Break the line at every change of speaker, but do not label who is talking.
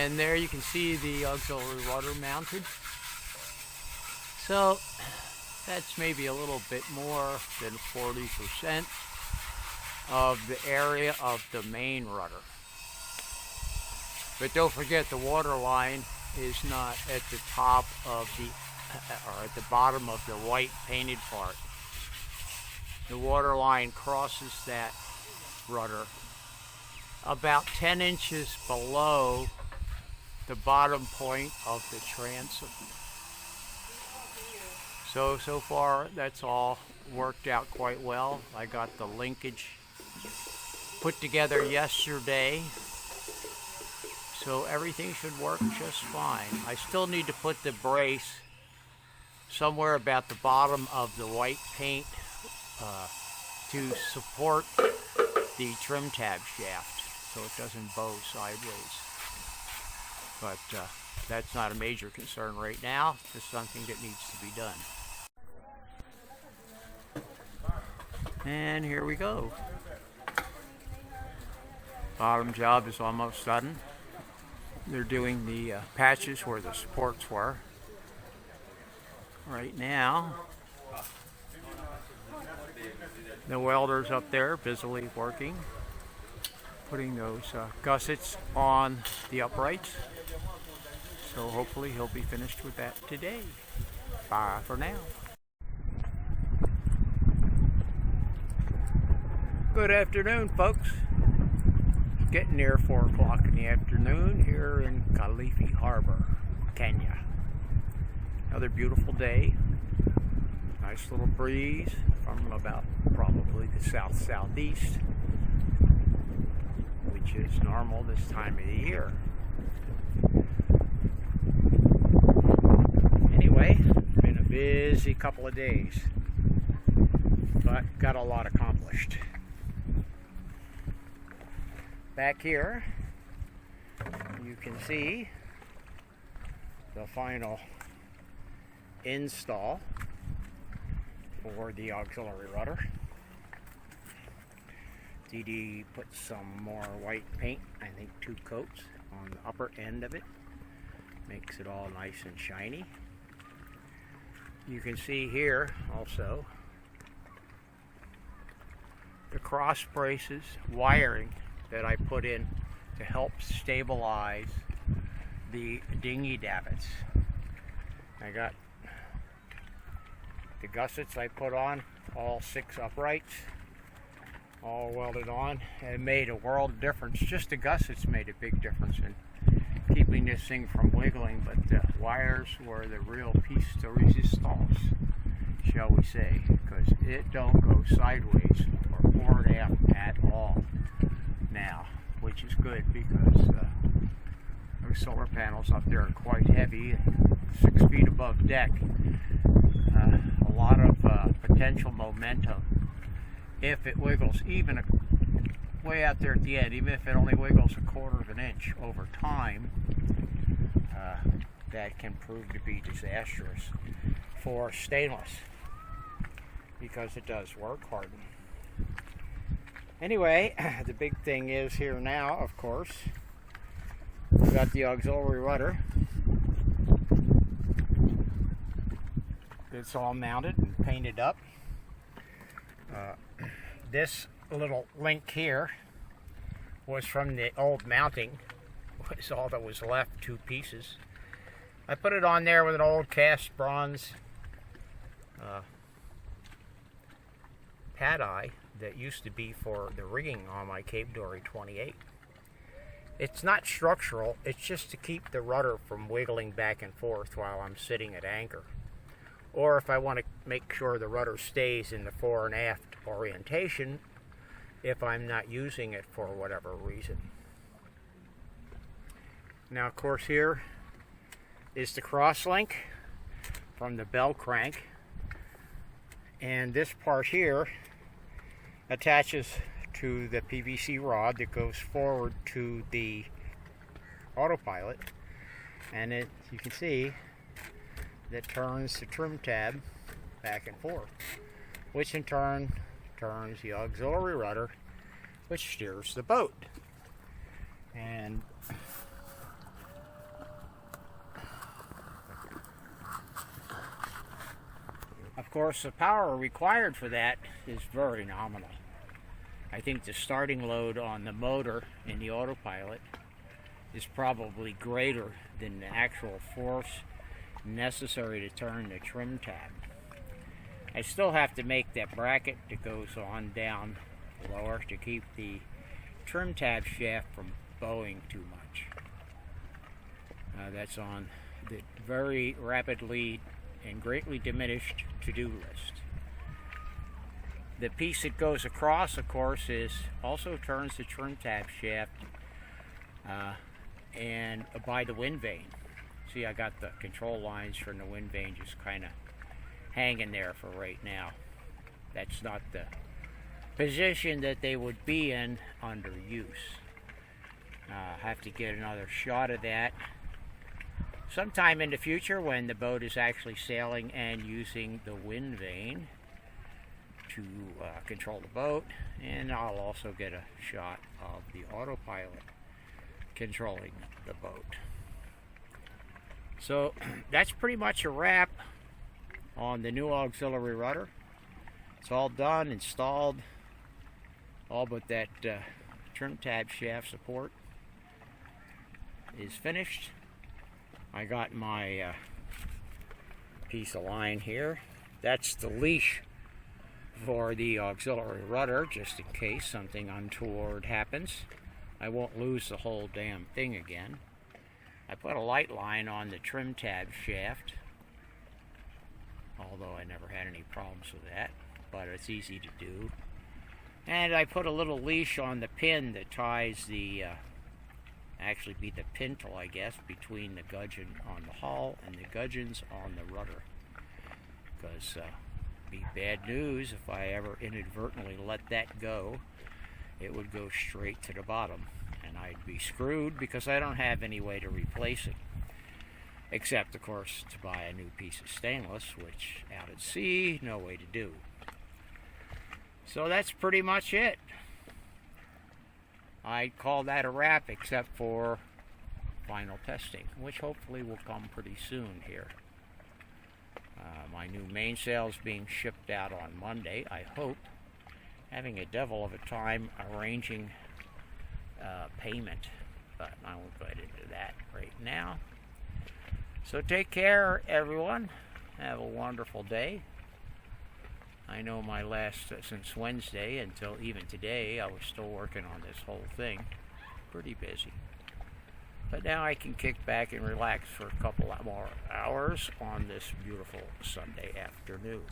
And there you can see the auxiliary rudder mounted. So that's maybe a little bit more than 40% of the area of the main rudder. But don't forget, the water line is not at the top of the, or at the bottom of the white painted part. The water line crosses that rudder about 10 inches below the bottom point of the transom. So far that's all worked out quite well. I got the linkage put together yesterday, so everything should work just fine. I still need to put the brace somewhere about the bottom of the white paint to support the trim tab shaft so it doesn't bow sideways. But that's not a major concern right now, just something that needs to be done. And here we go. Bottom job is almost done. They're doing the patches where the supports were. Right now, the welder's up there busily working, putting those gussets on the uprights. So hopefully he'll be finished with that today. Bye for now. Good afternoon, folks. It's getting near 4 o'clock in the afternoon here in Kilifi Harbor, Kenya. Another beautiful day. Nice little breeze from about probably the south-southeast, which is normal this time of the year. Anyway, it's been a busy couple of days, but got a lot accomplished. Back here, you can see the final install for the auxiliary rudder. DD put some more white paint, I think 2 coats on the upper end of it. Makes it all nice and shiny. You can see here also the cross braces wiring that I put in to help stabilize the dinghy davits. I got the gussets I put on, all 6 uprights, all welded on. It made a world of difference. Just the gussets made a big difference in keeping this thing from wiggling, but the wires were the real piece de resistance, shall we say, because it don't go sideways or forward aft at all now, which is good because those solar panels up there are quite heavy, 6 feet above deck. A lot of potential momentum if it wiggles even way out there at the end, even if it only wiggles 1/4 of an inch over time. That can prove to be disastrous for stainless because it does work harden. Anyway, the big thing is here now, of course, we've got the auxiliary rudder. It's all mounted and painted up. This little link here was from the old mounting. Was all that was left, 2 pieces. I put it on there with an old cast bronze pad eye that used to be for the rigging on my Cape Dory 28. It's not structural, it's just to keep the rudder from wiggling back and forth while I'm sitting at anchor. Or if I want to make sure the rudder stays in the fore and aft orientation if I'm not using it for whatever reason. Now, of course, here is the cross link from the bell crank, and this part here attaches to the PVC rod that goes forward to the autopilot, and it, you can see, that turns the trim tab back and forth, which in turn turns the auxiliary rudder, which steers the boat. And course, the power required for that is very nominal. I think the starting load on the motor in the autopilot is probably greater than the actual force necessary to turn the trim tab. I still have to make that bracket that goes on down lower to keep the trim tab shaft from bowing too much. That's on the very rapidly and greatly diminished to-do list. The piece that goes across, of course, also turns the trim tab shaft and by the wind vane. See, I got the control lines from the wind vane just kind of hanging there for right now. That's not the position that they would be in under use. Have to get another shot of that sometime in the future when the boat is actually sailing and using the wind vane to control the boat, and I'll also get a shot of the autopilot controlling the boat. So that's pretty much a wrap on the new auxiliary rudder. It's all done, installed, all but that trim tab shaft support is finished. I got my piece of line here. That's the leash for the auxiliary rudder, just in case something untoward happens. I won't lose the whole damn thing again. I put a light line on the trim tab shaft, although I never had any problems with that, but it's easy to do. And I put a little leash on the pin that ties the actually be the pintle, I guess, between the gudgeon on the hull and the gudgeons on the rudder, because be bad news if I ever inadvertently let that go. It would go straight to the bottom and I'd be screwed because I don't have any way to replace it, except of course to buy a new piece of stainless, which out at sea, no way to do. So that's pretty much it. I'd call that a wrap, except for final testing, which hopefully will come pretty soon here. My new mainsail is being shipped out on Monday, I hope. Having a devil of a time arranging payment, but I won't get into that right now. So take care, everyone. Have a wonderful day. I know my last, since Wednesday until even today, I was still working on this whole thing. Pretty busy. But now I can kick back and relax for a couple more hours on this beautiful Sunday afternoon.